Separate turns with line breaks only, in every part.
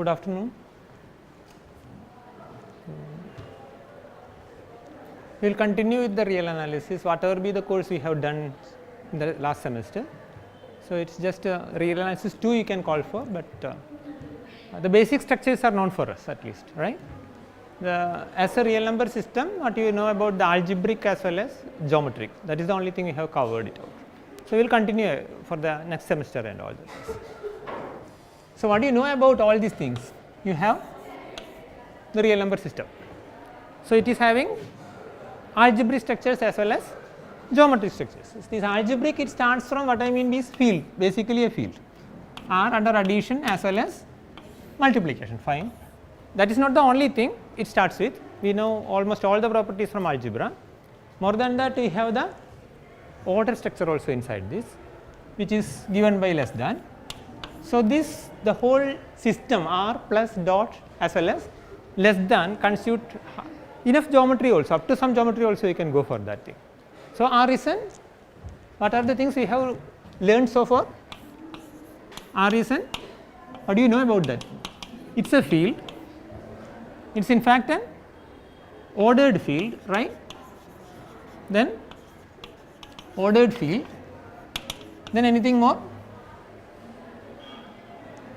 good afternoon. We will continue with the real analysis, whatever be the course we have done in the last semester. So, it is just real analysis 2 you can call for, but the basic structures are known for us at least, right. As a real number system, what you know about the algebraic as well as geometric, that is the only thing we have covered it out. So, we will continue for the next semester and all that. So, what do you know about all these things? You have the real number system. So, it is having algebraic structures as well as geometric structures. This algebraic, it starts from what I mean is field, basically a field, R under addition as well as multiplication, fine. That is not the only thing it starts with. We know almost all the properties from algebra. More than that, we have the order structure also inside this, which is given by less than. So, this the whole system R plus dot as well as less than constitute enough geometry also, up to some geometry also you can go for that thing. So, R is an, what are the things we have learned so far? R is an, what do you know about that? It is a field, it is in fact an ordered field, right. Then ordered field, then anything more?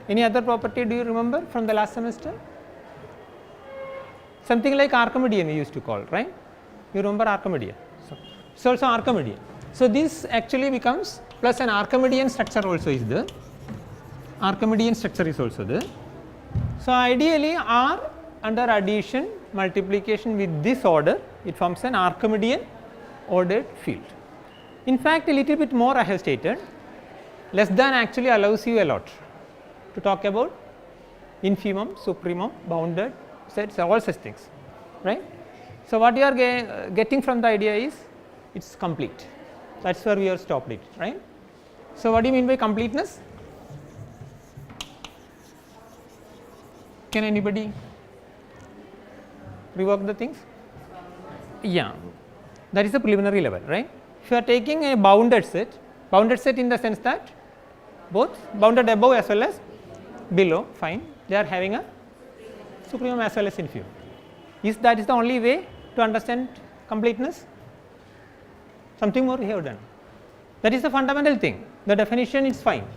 Any other property do you remember from the last semester? Something like Archimedean we used to call, right. You remember Archimedean? So, it's also Archimedean. So, this actually becomes plus an Archimedean structure also is there. Archimedean structure is also there. So, ideally R under addition multiplication with this order, it forms an Archimedean ordered field. In fact, a little bit more I have stated, less than actually allows you a lot to talk about infimum, supremum, bounded sets, all such things, right. So, what you are getting from the idea is it is complete, that is where we have stopped it, right. So, what do you mean by completeness? Can anybody rework the things? Yeah, that is the preliminary level, right. If you are taking a bounded set in the sense that both bounded above as well as below, fine, they are having a supremum as well as infimum. Is that is the only way to understand completeness? Something more we have done. That is the fundamental thing. The definition is fine.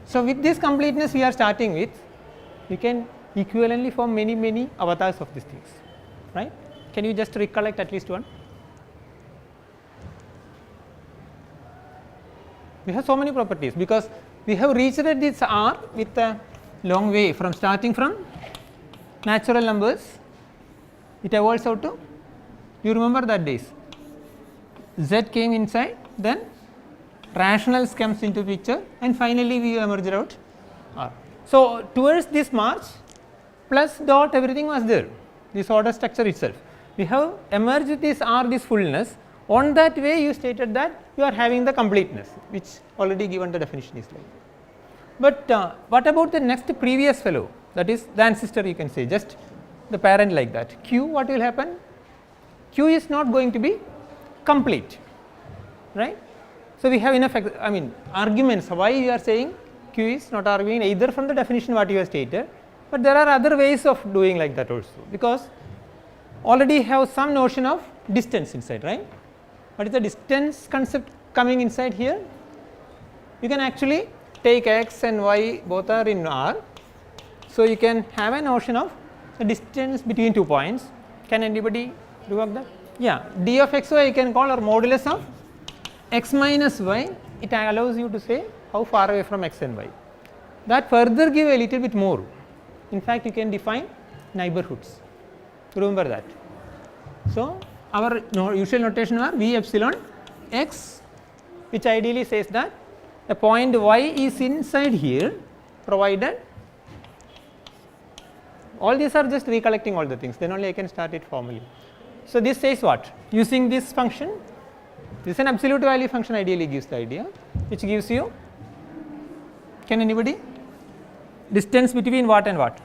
So, with this completeness we are starting with, we can equivalently form many avatars of these things, right. Can you just recollect at least one? We have so many properties because we have reached this R with a long way from starting from natural numbers, it evolves out to, you remember that days, Z came inside, then rationals comes into picture and finally we emerged out R. So, towards this march plus dot everything was there, this order structure itself. We have emerged with this R, this fullness, on that way you stated that you are having the completeness, which already given the definition is like. But what about the next previous fellow, that is the ancestor you can say, just the parent like that, Q, what will happen? Q is not going to be complete, right. So, we have enough arguments why we are saying Q is not arguing either from the definition what you have stated, but there are other ways of doing like that also, because already have some notion of distance inside, right. What is the distance concept coming inside here? You can actually take x and y both are in R. So, you can have a notion of the distance between 2 points. Can anybody rework that? Yeah, d of x y you can call or modulus of x minus y, it allows you to say how far away from x and y. That further give a little bit more. In fact, you can define neighborhoods, remember that. So, our usual notation are V epsilon x, which ideally says that a point y is inside here, provided all these are just recollecting all the things, then only I can start it formally. So, this says what? Using this function, this is an absolute value function ideally gives the idea, which gives you, can anybody? Distance between what and what?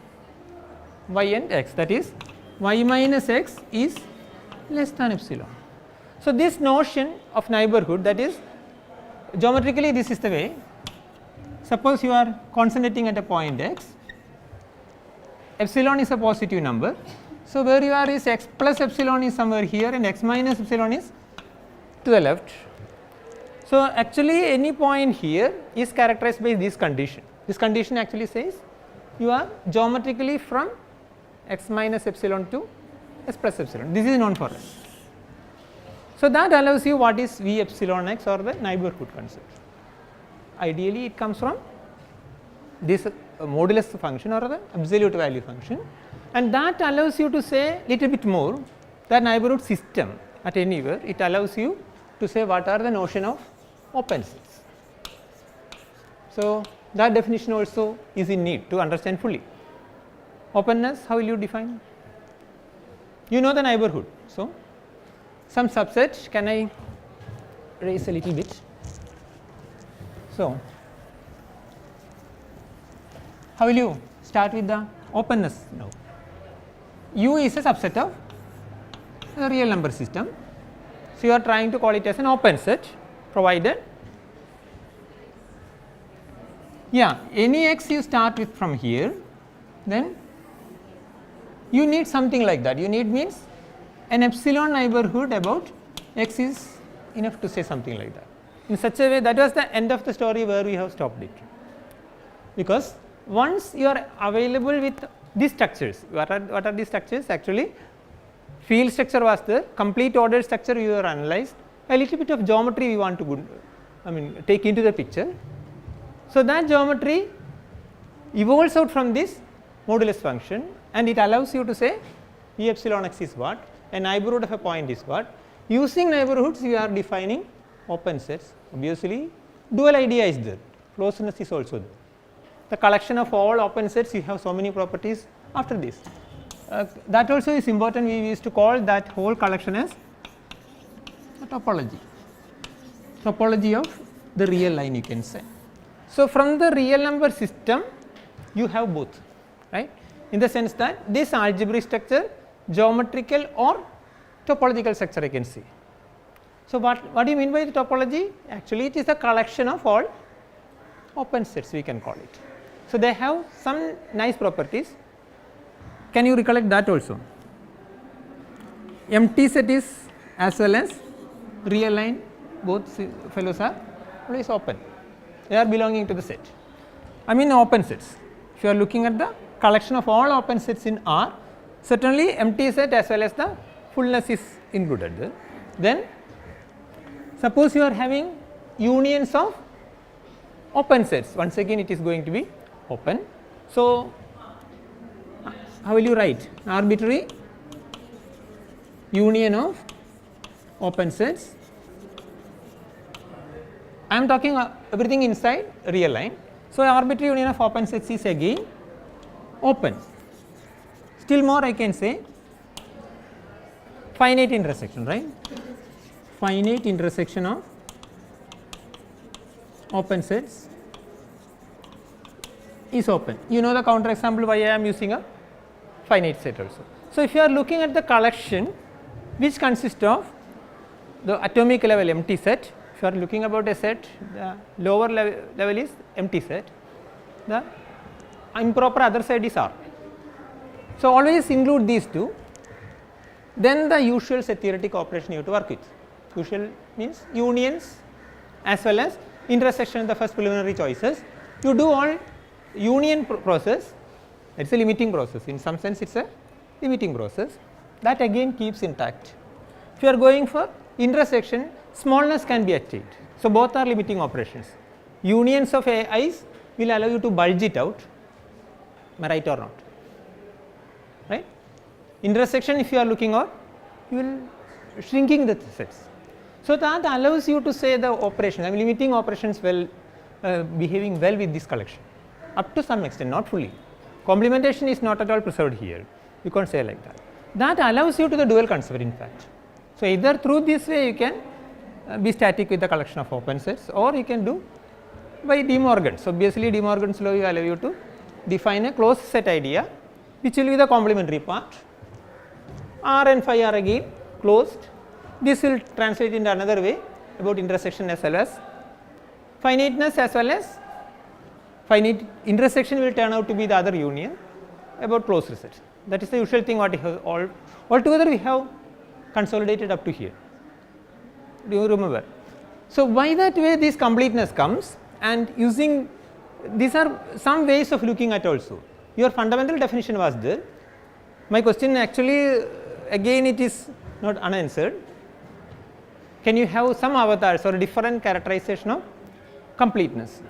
Y and x, that is y minus x is less than epsilon. So, this notion of neighborhood, that is geometrically this is the way. Suppose you are concentrating at a point x, epsilon is a positive number. So, where you are is x plus epsilon is somewhere here and x minus epsilon is to the left. So, actually any point here is characterized by this condition. This condition actually says you are geometrically from x minus epsilon to s plus epsilon. This is known for us. So, that allows you what is v epsilon x or the neighborhood concept. Ideally it comes from this modulus function or the absolute value function, and that allows you to say little bit more that neighborhood system at anywhere. It allows you to say what are the notion of open sets. So, that definition also is in need to understand fully. Openness, how will you define? You know the neighborhood. So, some subset, can I raise a little bit? So, how will you start with the openness now? U is a subset of a real number system. So, you are trying to call it as an open set provided any x you start with from here, then you need something like that. You need means an epsilon neighborhood about x is enough to say something like that. In such a way, that was the end of the story where we have stopped it, because once you are available with these structures, what are these structures? Actually, field structure was there, complete ordered structure you are analyzed, a little bit of geometry we want to take into the picture. So, that geometry evolves out from this modulus function, and it allows you to say E epsilon x is what, a neighborhood of a point is what. Using neighborhoods you are defining open sets. Obviously, dual idea is there, closeness is also there. The collection of all open sets, you have so many properties after this. That also is important. We used to call that whole collection as a topology of the real line, you can say. So, from the real number system you have both, right, in the sense that this algebraic structure, geometrical or topological structure I can see. So, what do you mean by the topology? Actually, it is a collection of all open sets, we can call it. So, they have some nice properties. Can you recollect that also? Empty set is as well as real line, both fellows are always open. They are belonging to the set. I mean open sets. If you are looking at the collection of all open sets in R, certainly empty set as well as the fullness is included there. Then suppose you are having unions of open sets, once again it is going to be open. So, how will you write? Arbitrary union of open sets. I am talking everything inside real line. So, arbitrary union of open sets is again open. Still more I can say finite intersection, right? Finite intersection of open sets is open. You know the counter example why I am using a finite set also. So, if you are looking at the collection which consists of the atomic level empty set, if you are looking about a set, the lower level is empty set, the improper other side is R. So, always include these two, then the usual set theoretic operation you have to work with. Usual means unions as well as intersection of the first preliminary choices. You do all union process, it is a limiting process, in some sense it is a limiting process, that again keeps intact. If you are going for intersection, smallness can be achieved. So, both are limiting operations. Unions of i's will allow you to bulge it out, am I right or not? Right? Intersection, if you are looking out, you will shrinking the sets. So, that allows you to say the operation, I mean limiting operations well behaving well with this collection up to some extent, not fully. Complementation is not at all preserved here, you can't say like that. That allows you to the dual concept in fact. So, either through this way you can be static with the collection of open sets, or you can do by De Morgan. So, obviously De Morgan's law will allow you to define a closed set idea which will be the complementary part. R and phi are again closed. This will translate into another way about intersection as well as finiteness, as well as finite intersection will turn out to be the other union. about closed reset. That is the usual thing what we have altogether we have consolidated up to here. Do you remember? So, by that way this completeness comes, and using these are some ways of looking at also. Your fundamental definition was there. My question actually again it is not unanswered. Can you have some avatars or different characterization of completeness?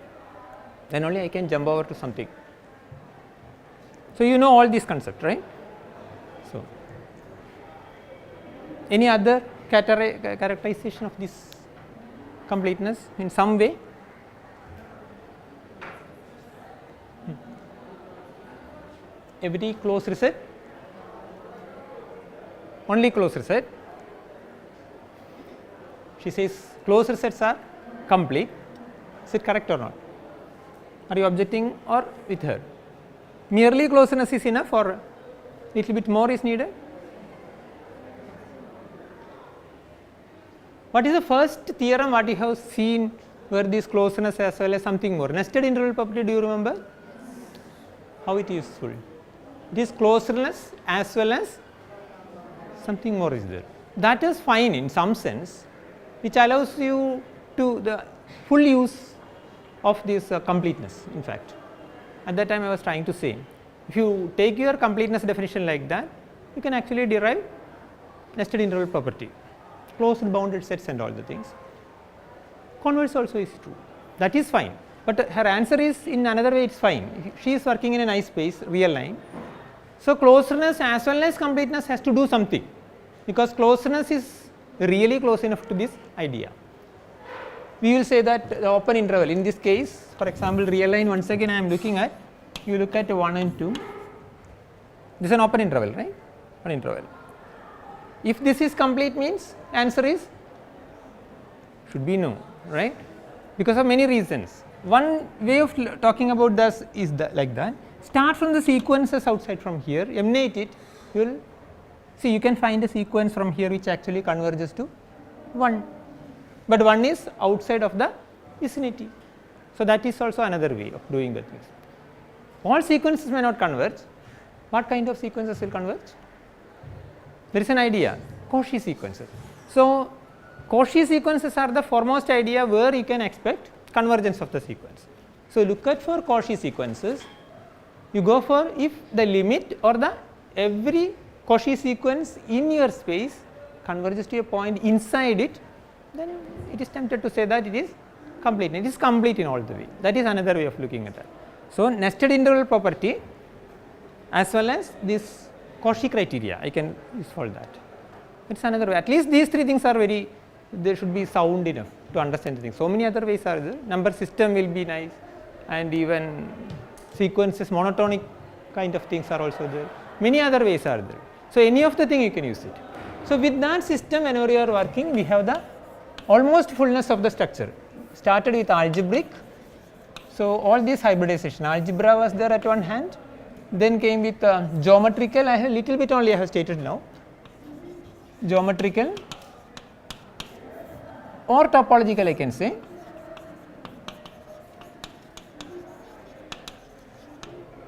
Then only I can jump over to something. So, you know all these concepts, right? So, any other characterization of this completeness in some way? Every closed reset? Only closed reset. She says closed resets are complete. Is it correct or not? Are you objecting or with her? Merely closeness is enough or little bit more is needed? What is the first theorem what you have seen where this closeness as well as something more? Nested interval property, do you remember? How it is useful? It is closeness as well as something more is there. That is fine in some sense, which allows you to the full use of this completeness. In fact, at that time I was trying to say, if you take your completeness definition like that, you can actually derive nested interval property, closed bounded sets and all the things. Converse also is true, that is fine, but her answer is in another way it is fine. She is working in a nice space, real line. So, closeness as well as completeness has to do something, because closeness is really close enough to this idea. We will say that the open interval in this case, for example, real line, once again I am looking at, you look at 1 and 2, this is an open interval, right? An interval. If this is complete means answer is should be no, right? Because of many reasons. One way of talking about this is like that. Start from the sequences outside from here, emanate it, you will see you can find a sequence from here which actually converges to 1, but 1 is outside of the vicinity. So, that is also another way of doing the things. All sequences may not converge. What kind of sequences will converge? There is an idea, Cauchy sequences. So, Cauchy sequences are the foremost idea where you can expect convergence of the sequence. So, look at for Cauchy sequences, you go for if the limit or the every Cauchy sequence in your space converges to a point inside it, then it is tempted to say that it is complete. It is complete in all the way. That is another way of looking at that. So, nested interval property as well as this Cauchy criteria, I can use for that. It is another way. At least these three things are very, they should be sound enough to understand the thing. So many other ways are there. Number system will be nice, and even sequences, monotonic kind of things are also there. Many other ways are there. So, any of the thing you can use it. So, with that system whenever you are working, we have the almost fullness of the structure. Started with algebraic. So, all this hybridization, algebra was there at one hand, then came with geometrical, I have little bit only I have stated now, geometrical or topological I can say.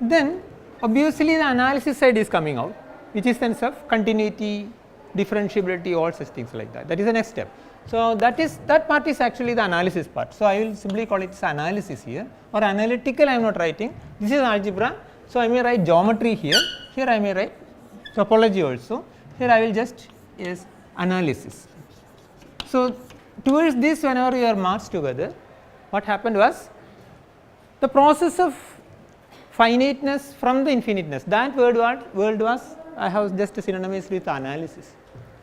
Then obviously the analysis side is coming out, which is sense of continuity, differentiability, all such things like that. That is the next step. So, that part is actually the analysis part. So, I will simply call it analysis here, or analytical I am not writing. This is algebra. So, I may write geometry here, here I may write topology also, here I will just use analysis. So, towards this whenever you are marched together, what happened was the process of finiteness from the infiniteness, that word was I have just synonymized with analysis,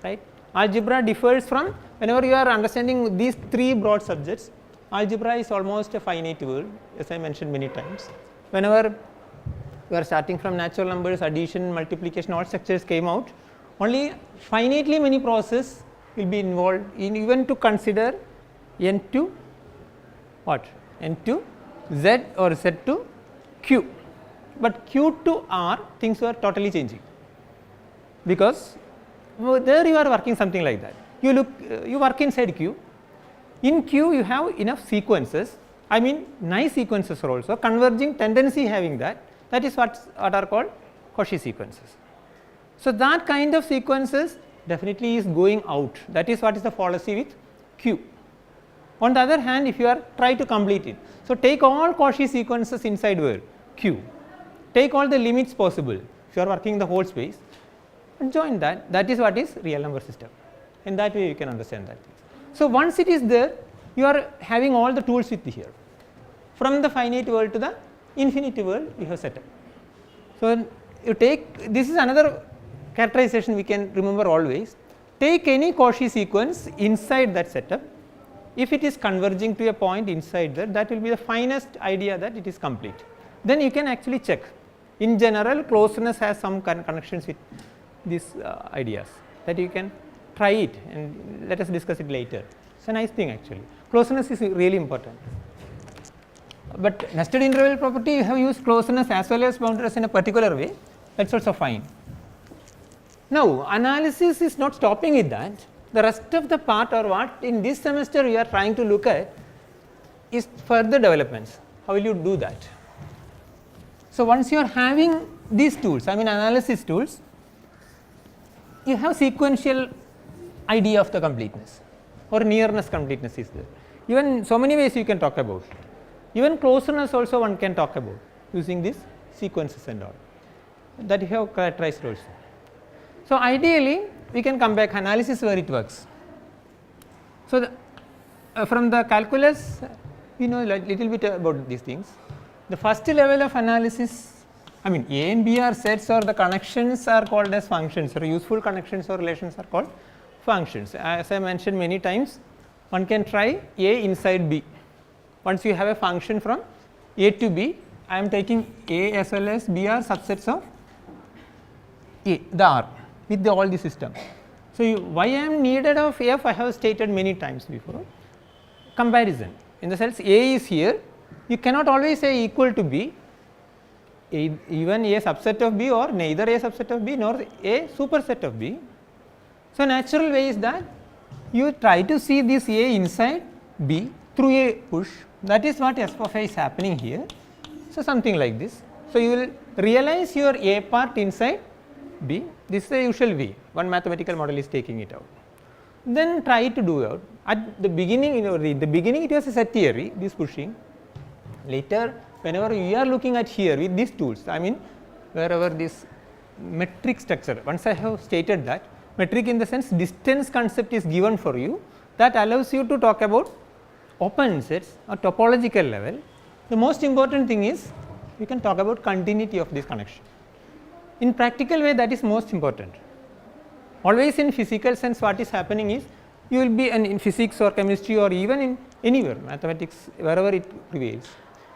right. Algebra differs from whenever you are understanding these three broad subjects, algebra is almost a finite world, as I mentioned many times. Whenever you are starting from natural numbers, addition, multiplication, all structures came out, only finitely many processes will be involved in even to consider n to what? N to z or z to q, but q to r things were totally changing, because there you are working something like that. You look, you work inside Q. In Q you have enough sequences, nice sequences are also converging tendency having that. That is what are called Cauchy sequences. So, that kind of sequences definitely is going out, that is what is the fallacy with Q. On the other hand, if you are try to complete it, so take all Cauchy sequences inside where Q, take all the limits possible if you are working the whole space and join that, that is what is real number system. In that way you can understand that. So, once it is there, you are having all the tools with here, from the finite world to the infinity world you have set up. So, you take, this is another characterization we can remember always, take any Cauchy sequence inside that setup, if it is converging to a point inside that, that will be the finest idea that it is complete. Then you can actually check. In general, closeness has some connections with these ideas, that you can try it and let us discuss it later. It is a nice thing actually. Closeness is really important. But nested interval property, you have used closeness as well as boundaries in a particular way, that is also fine. Now, analysis is not stopping with that. The rest of the part, or what in this semester we are trying to look at, is further developments. How will you do that? So, once you are having these tools, I mean analysis tools, you have sequential idea of the completeness or nearness completeness is there. Even so many ways you can talk about. Even closeness also one can talk about using these sequences and all that you have characterized also. So, ideally we can come back analysis where it works. So, from the calculus we know a little bit about these things. The first level of analysis, I mean A and B are sets, or the connections are called as functions, or useful connections or relations are called functions. As I mentioned many times, one can try A inside B. Once you have a function from A to B, I am taking A as well as B are subsets of A, the R with all the system. So, why I am needed of F I have stated many times before. Comparison, in the sense A is here, you cannot always say equal to B, even a subset of B or neither a subset of B nor a superset of B. So, natural way is that you try to see this A inside B through a push, that is what S of A is happening here. So, something like this. So, you will realize your A part inside B, this is the usual way one mathematical model is taking it out. Then try to do out at the beginning, in the beginning it was a set theory, this pushing. Later whenever you are looking at here with these tools, I mean wherever this metric structure, once I have stated that metric in the sense distance concept is given for you, that allows you to talk about open sets or topological level. The most important thing is you can talk about continuity of this connection. In practical way, that is most important. Always in physical sense what is happening is you will be in physics or chemistry or even in anywhere mathematics, wherever it prevails,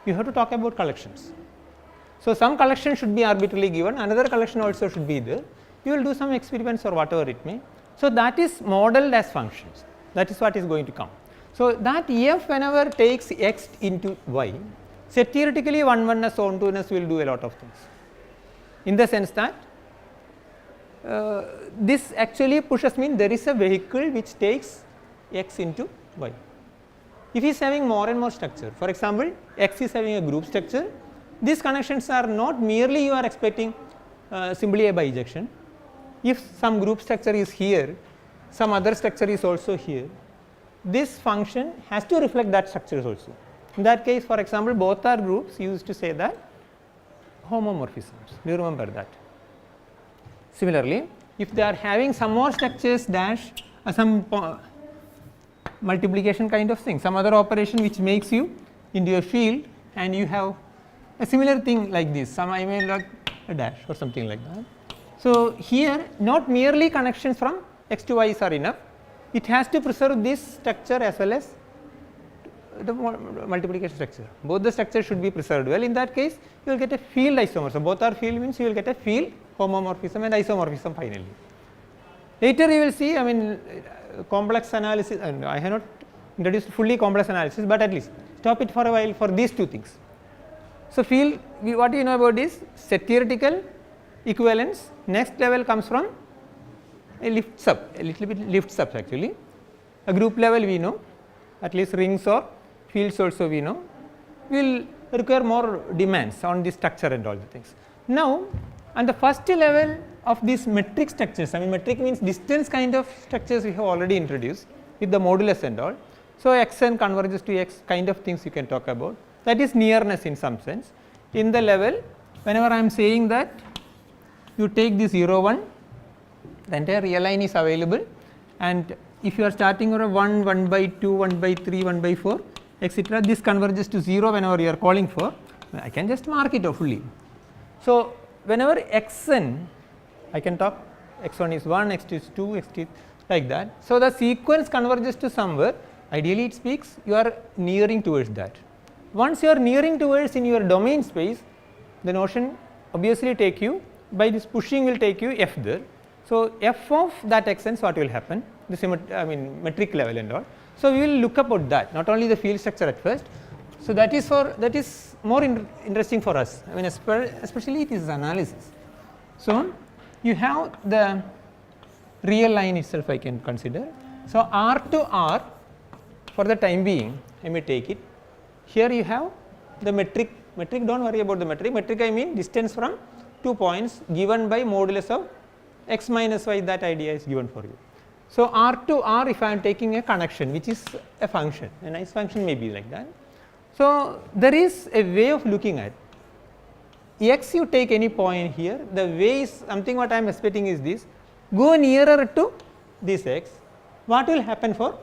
you have to talk about collections. So, some collection should be arbitrarily given, another collection also should be there, you will do some experiments or whatever it may. So, that is modeled as functions, that is what is going to come. So, that F whenever takes x into y, say theoretically one-oneness, on-two-ness will do a lot of things, in the sense that this actually pushes mean there is a vehicle which takes x into y. If he is having more and more structure, for example, x is having a group structure, these connections are not merely you are expecting simply a bijection. If some group structure is here, some other structure is also here, this function has to reflect that structure also. In that case, for example, both are groups, you used to say that homomorphisms, do you remember that? Similarly, if they are having some more structures dash some multiplication kind of thing, some other operation which makes you into a field, and you have a similar thing like this, some I may like a dash or something like that. So, here not merely connections from x to y's are enough, it has to preserve this structure as well as the multiplication structure, both the structures should be preserved well. In that case, you will get a field isomorphism, both are field means you will get a field homomorphism and isomorphism finally. Later you will see, I mean complex analysis, and I have not introduced fully complex analysis, but at least stop it for a while for these two things. So, field what you know about is set theoretical equivalence, next level comes from a lift sub, a little bit lift subs actually, a group level we know, at least rings or fields also we know, we will require more demands on the structure and all the things. Now, And the first level of these metric structures, I mean metric means distance kind of structures we have already introduced with the modulus and all. So, xn converges to x kind of things you can talk about, that is nearness in some sense. In the level, whenever I am saying that you take this 0 1, the entire real line is available, and if you are starting from 1, 1 by 2, 1 by 3, 1 by 4 etc., this converges to 0 whenever you are calling for, I can just mark it fully. So, whenever xn, I can talk x1 is 1, x2 is 2, x3 like that. So, the sequence converges to somewhere, ideally it speaks you are nearing towards that. Once you are nearing towards in your domain space, the notion obviously take you by this pushing will take you f there. So, f of that xn, what will happen, the metric level and all. So, we will look about that, not only the field structure at first. So, that is more interesting for us, I mean especially it is analysis. So, you have the real line itself I can consider. So, R to R for the time being I may take it. Here you have the metric do not worry about the metric I mean distance from 2 points given by modulus of x minus y, that idea is given for you. So, R to R if I am taking a connection which is a function, a nice function may be like that. So, there is a way of looking at x, you take any point here, the way is something what I am expecting is this, go nearer to this x, what will happen for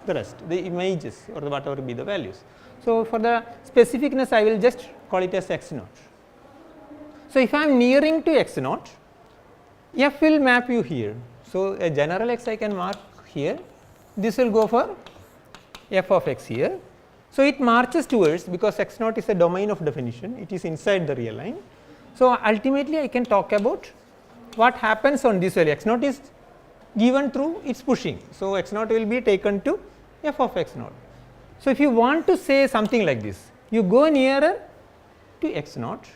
the rest, the images or the whatever be the values. So, for the specificness I will just call it as x naught. So, if I am nearing to x naught, f will map you here. So, a general x I can mark here, this will go for f of x here. So, it marches towards, because x naught is a domain of definition, it is inside the real line. So, ultimately I can talk about what happens on this value, x naught is given through its pushing. So, x naught will be taken to f of x naught. So, if you want to say something like this, you go nearer to x naught,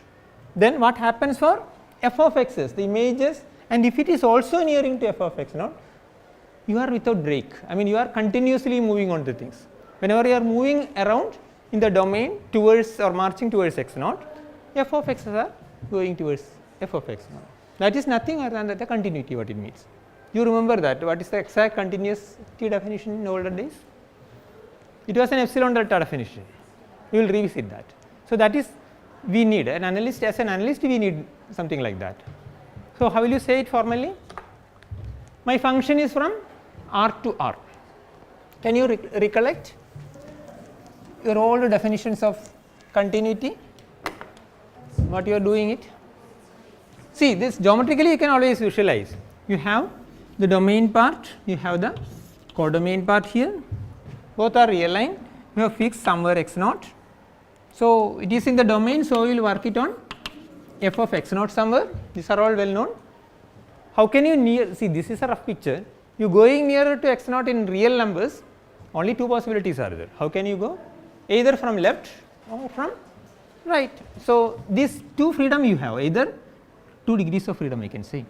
then what happens for f of x's, the images, and if it is also nearing to f of x naught, you are without break, I mean you are continuously moving on to things. Whenever you are moving around in the domain towards or marching towards x naught, f of x's are going towards f of x naught. That is nothing other than the continuity what it means. You remember that, what is the exact continuity definition in older days? It was an epsilon delta definition, we will revisit that. So, that is we need an analyst, as an analyst we need something like that. So, how will you say it formally? My function is from R to R. Can you recollect your old definitions of continuity, what you are doing it? See, this geometrically you can always visualize, you have the domain part, you have the codomain part here, both are real line, you have fixed somewhere x naught. So, it is in the domain, so we will work it on f of x naught somewhere, these are all well known. How can you see, this is a rough picture, you going nearer to x naught in real numbers, only two possibilities are there. How can you go? Either from left or from right. So, these two freedom you have, either 2 degrees of freedom I can say,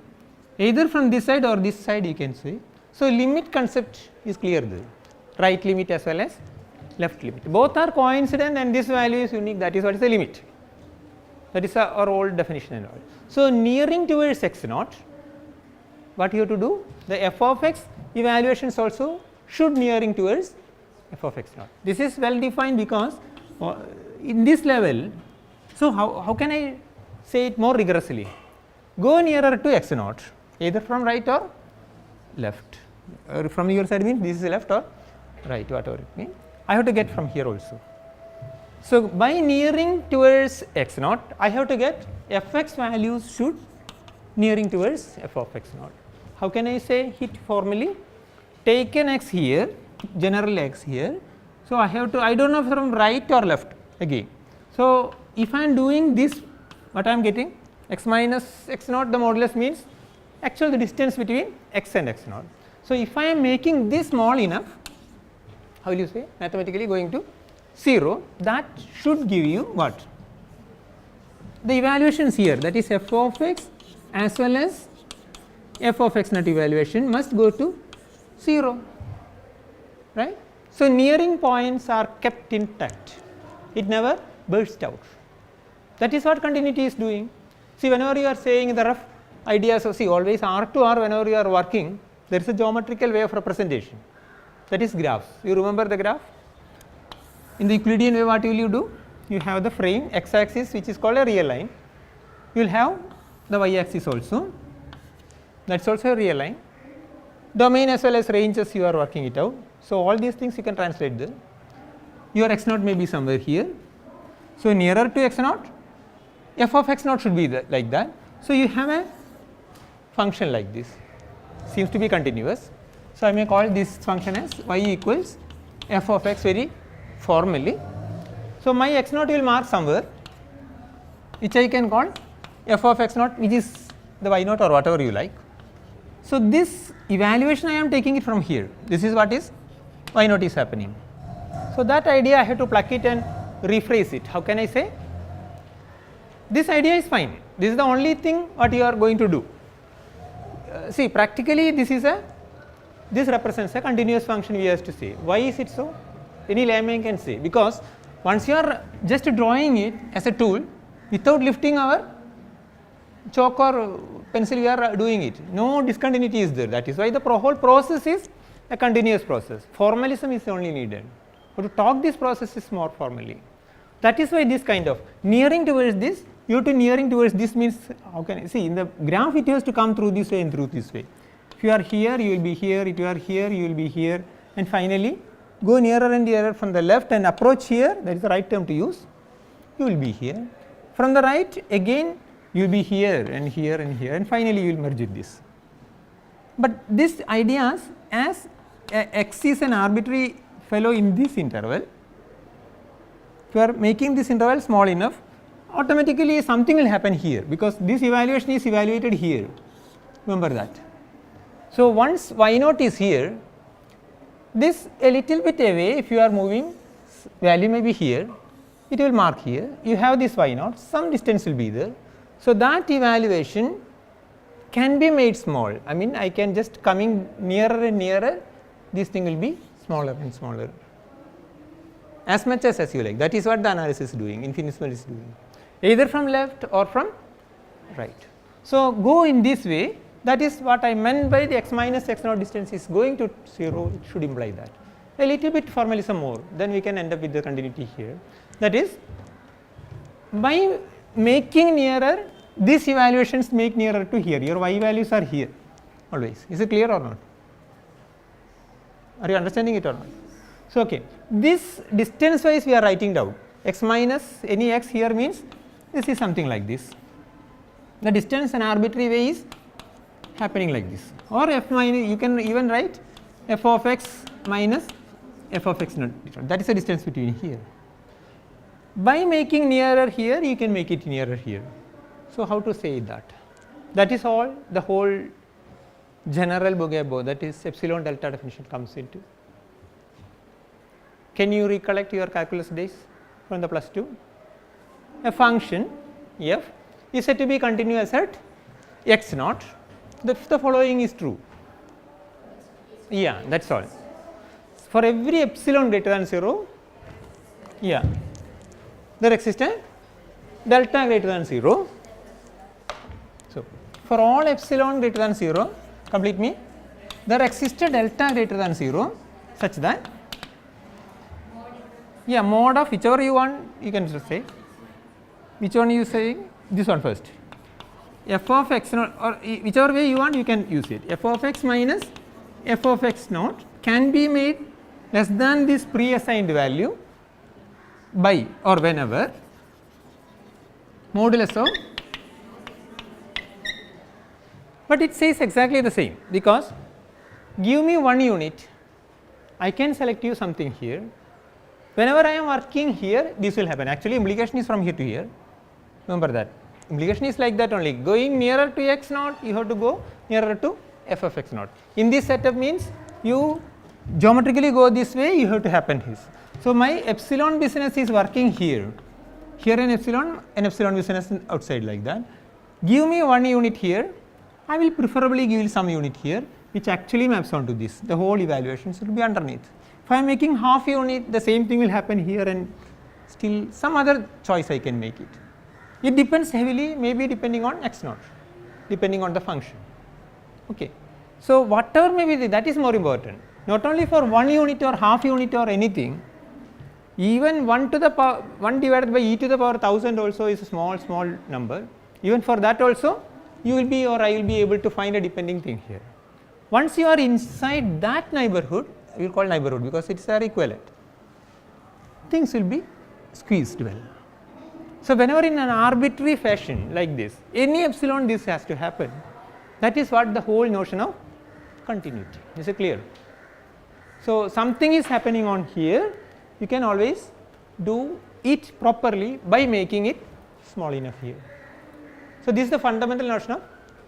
either from this side or this side you can say. So, limit concept is clear there, right limit as well as left limit, both are coincident and this value is unique, that is what is the limit, that is our old definition and all. So, nearing towards x naught, what you have to do, the f of x evaluations also should nearing towards f of x naught. This is well defined because in this level, so how can I say it more rigorously? Go nearer to x naught, either from right or left, from your side means this is left or right, whatever it means, I have to get from here also. So, by nearing towards x naught, I have to get f x values should nearing towards f of x naught. How can I say it formally? Take an x here, general x here. So, I have to, I do not know from right or left again. So, if I am doing this, what I am getting? X minus x naught, the modulus means actually the distance between x and x naught. So, if I am making this small enough, how will you say, mathematically going to 0, that should give you what? The evaluations here, that is f of x as well as f of x naught evaluation must go to 0, right. So, nearing points are kept intact, it never bursts out, that is what continuity is doing. See, whenever you are saying the rough ideas, so see always R to R, whenever you are working, there is a geometrical way of representation, that is graphs. You remember the graph? In the Euclidean way, what will you do? You have the frame x axis, which is called a real line. You will have the y axis also, that is also a real line. Domain as well as ranges, you are working it out. So, all these things you can translate there. Your x naught may be somewhere here. So, nearer to x naught, f of x naught should be like that. So, you have a function like this, seems to be continuous. So, I may call this function as y equals f of x very formally. So, my x naught will mark somewhere, which I can call f of x naught, which is the y naught or whatever you like. So, this evaluation I am taking it from here, this is what is y naught is happening. So, that idea I have to pluck it and rephrase it. How can I say? This idea is fine, this is the only thing what you are going to do. See, practically this represents a continuous function, we have to say. Why is it so? Any layman can say, because once you are just drawing it as a tool without lifting our chalk or pencil, we are doing it, no discontinuity is there. That is why the whole process is a continuous process. Formalism is only needed, but to talk this process is more formally. That is why this kind of nearing towards this, you have to nearing towards this means, how can I see, in the graph it has to come through this way and through this way. If you are here, you will be here, if you are here, you will be here, and finally go nearer and nearer from the left and approach here, that is the right term to use, you will be here. From the right again you will be here and here and here, and finally you will merge with this. But this ideas as x is an arbitrary fellow in this interval, if you are making this interval small enough, automatically something will happen here, because this evaluation is evaluated here, remember that. So, once y naught is here, this a little bit away, if you are moving, value may be here, it will mark here, you have this y naught, some distance will be there. So, that evaluation can be made small, I mean I can just coming nearer and nearer, this thing will be smaller and smaller, as much as you like. That is what the analysis is doing, infinitesimal is doing, either from left or from right. So, go in this way, that is what I meant by the x minus x naught distance is going to 0, it should imply that. A little bit formalism more, then we can end up with the continuity here. That is, by making nearer, these evaluations make nearer to here, your y values are here always. Is it clear or not? Are you understanding it or not? So, okay, this distance wise we are writing down, x minus any x here means this is something like this. The distance an arbitrary way is happening like this, or f minus, you can even write f of x minus f of x naught, that is the distance between here. By making nearer here, you can make it nearer here. So, how to say that? That is all the whole general bougainville, that is epsilon delta definition comes into. Can you recollect your calculus days from the +2? A function f is said to be continuous at x naught, if the following is true. Yeah, that is all. For every epsilon greater than 0, yeah, there exists a delta greater than 0. So, for all epsilon greater than 0, complete me, there exists a delta greater than 0 such that, yeah, mod of whichever you want, you can just say, which one you say, this one first, f of x naught, or whichever way you want you can use it, f of x minus f of x naught can be made less than this pre-assigned value by or whenever modulus of, but it says exactly the same, because give me one unit, I can select you something here, whenever I am working here this will happen. Actually implication is from here to here, remember that implication is like that only, going nearer to x naught you have to go nearer to f of x naught. In this setup means you geometrically go this way, you have to happen this. So, my epsilon business is working here, here an epsilon business outside like that. Give me one unit here, I will preferably give some unit here which actually maps onto this, the whole evaluation should be underneath. If I am making half unit, the same thing will happen here, and still some other choice I can make it. It depends heavily, maybe depending on x naught, depending on the function. Okay. So, whatever may be that is more important, not only for 1 unit or half unit or anything, even 1 to the power 1 divided by e to the power 1000 also is a small number. Even for that also you will be or I will be able to find a depending thing here. Once you are inside that neighborhood, we will call neighborhood because it is our equivalent, things will be squeezed well. So, whenever in an arbitrary fashion like this, any epsilon this has to happen, that is what the whole notion of continuity. Is it clear? So, something is happening on here, you can always do it properly by making it small enough here. So, this is the fundamental notion of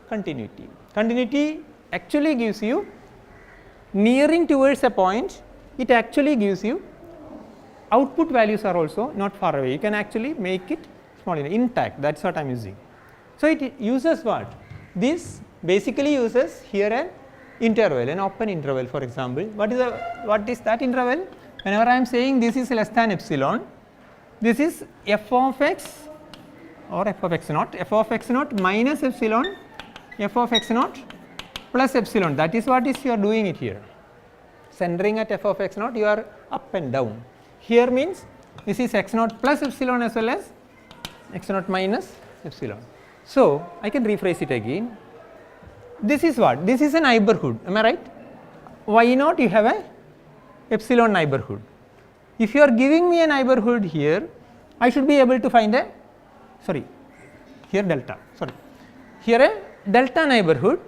continuity. Continuity actually gives you nearing towards a point, it actually gives you output values are also not far away, you can actually make it small enough, intact, that is what I am using. So, it uses what? This basically uses here an interval, an open interval for example. What is that interval? Whenever I am saying this is less than epsilon, this is f of x or f of x naught minus epsilon, f of x naught plus epsilon, that is what is you are doing it here. Centering at f of x naught, you are up and down. Here means this is x naught plus epsilon as well as x naught minus epsilon. So, I can rephrase it again. This is what? This is a neighborhood, am I right? Y naught you have a epsilon neighborhood. If you are giving me a neighborhood here, I should be able to find a here a delta neighborhood,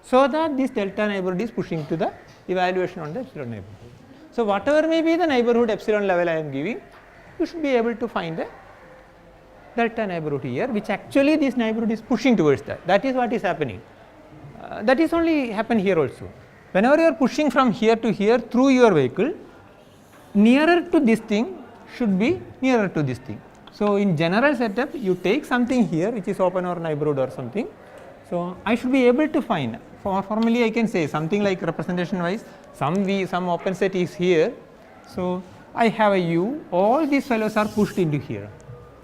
so that this delta neighborhood is pushing to the evaluation on the epsilon neighborhood. So, whatever may be the neighborhood epsilon level I am giving, you should be able to find the delta neighborhood here, which actually this neighborhood is pushing towards that. That is what is happening. That is only happen here also. Whenever you are pushing from here to here through your vehicle, nearer to this thing should be nearer to this thing. So, in general setup you take something here which is open or neighborhood or something. So, I should be able to find, formally I can say something like representation wise, some open set is here. So, I have a u, all these fellows are pushed into here,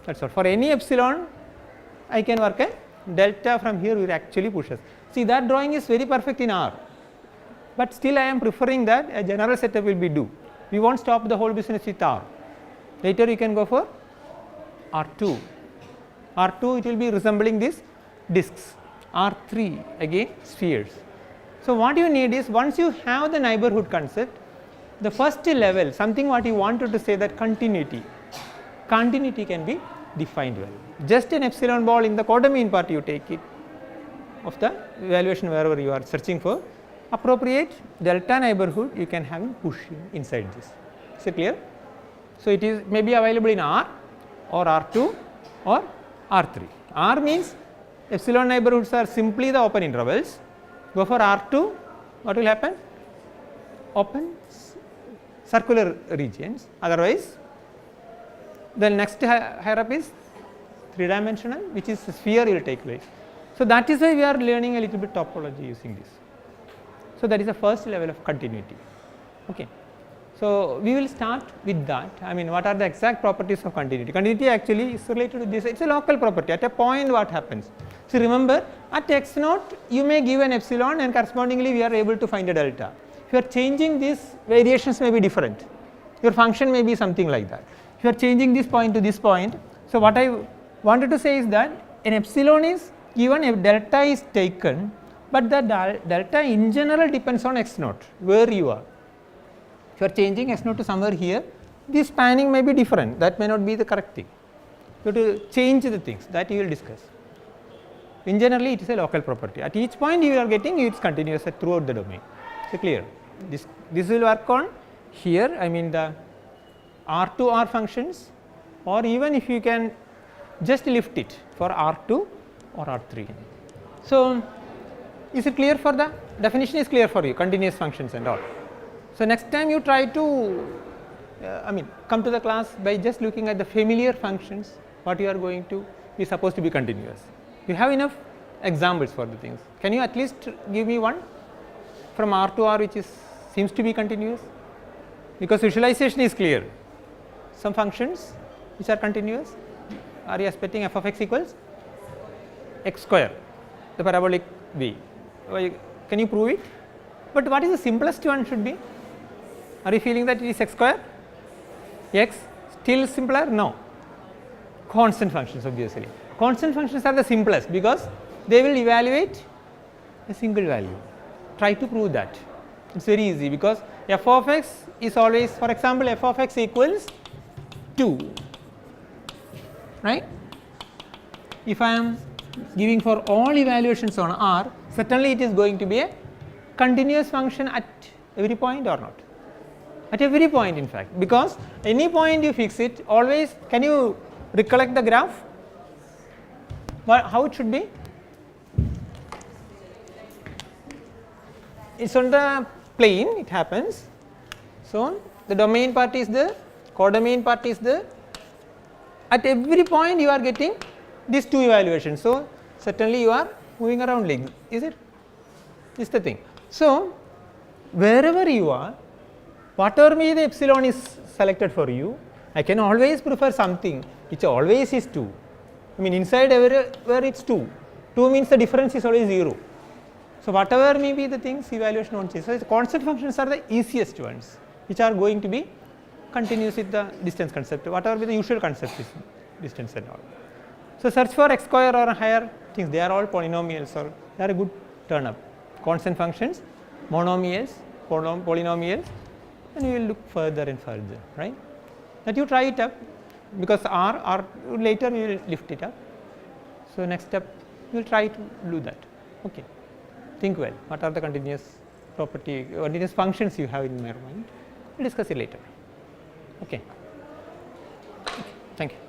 that is all. For any epsilon I can work a delta from here which actually pushes. See, that drawing is very perfect in R, but still I am preferring that a general setup will be do. We will not stop the whole business with R. Later you can go for R2. R2 it will be resembling these discs. R3 again spheres. So, what you need is, once you have the neighborhood concept, the first level something what you wanted to say, that continuity can be defined well. Just an epsilon ball in the codomain part you take it of the evaluation wherever you are searching for appropriate delta neighborhood, you can have it pushing inside this. Is it clear? So, it is may be available in R or R2 or R3. R means epsilon neighborhoods are simply the open intervals. Go for R2, what will happen? Open circular regions, otherwise the next higher up is 3 dimensional, which is sphere will take place. So, that is why we are learning a little bit topology using this. So, that is the first level of continuity. Okay. So, we will start with that. I mean, what are the exact properties of continuity? Continuity actually is related to this, it is a local property. At a point what happens? So, remember at x naught you may give an epsilon and correspondingly we are able to find a delta. If you are changing these, variations may be different, your function may be something like that. If you are changing this point to this point, so what I wanted to say is that an epsilon is given, a delta is taken, but the delta in general depends on x naught, where you are. If you are changing x naught to somewhere here, this spanning may be different, that may not be the correct thing. You have to change the things, that you will discuss. In generally it is a local property, at each point you are getting it is continuous throughout the domain. So, clear? This will work on here, I mean the R to R functions, or even if you can just lift it for R2 or R3. So, is it clear for the definition is clear for you, continuous functions and all. So, next time you try to come to the class by just looking at the familiar functions, what you are going to be supposed to be continuous. You have enough examples for the things. Can you at least give me one from R to R which is seems to be continuous? Because visualization is clear. Some functions which are continuous. are you expecting f of x equals x square, the parabolic v? Can you prove it? But what is the simplest one should be? Are you feeling that it is x square? X still simpler? No. Constant functions, obviously. Constant functions are the simplest because they will evaluate a single value. Try to prove that. It is very easy because f of x is always, for example, f of x equals 2, right? If I am giving for all evaluations on R, certainly it is going to be a continuous function at every point or not? At every point, in fact, because any point you fix it, always, can you recollect the graph? How it should be? It is on the plane, it happens. So, the domain part is there, codomain part is there. At every point you are getting these two evaluations. So, certainly you are moving around like this, is it? This is the thing. So, wherever you are, whatever may the epsilon is selected for you, I can always prefer something which always is 2. I mean, inside everywhere it is 2. 2 means the difference is always 0. So, whatever may be the things, evaluation won't change. So, the constant functions are the easiest ones, which are going to be continuous with the distance concept, whatever be the usual concept is distance and all. So, search for x square or higher things, they are all polynomials or they are a good turn up. Constant functions, monomials, polynomials, and you will look further and further, right. That you try it up, because R later we will lift it up. So, next step you will try to do that. Okay. Think well, what are the continuous continuous functions you have in your mind, we will discuss it later. Okay. Thank you.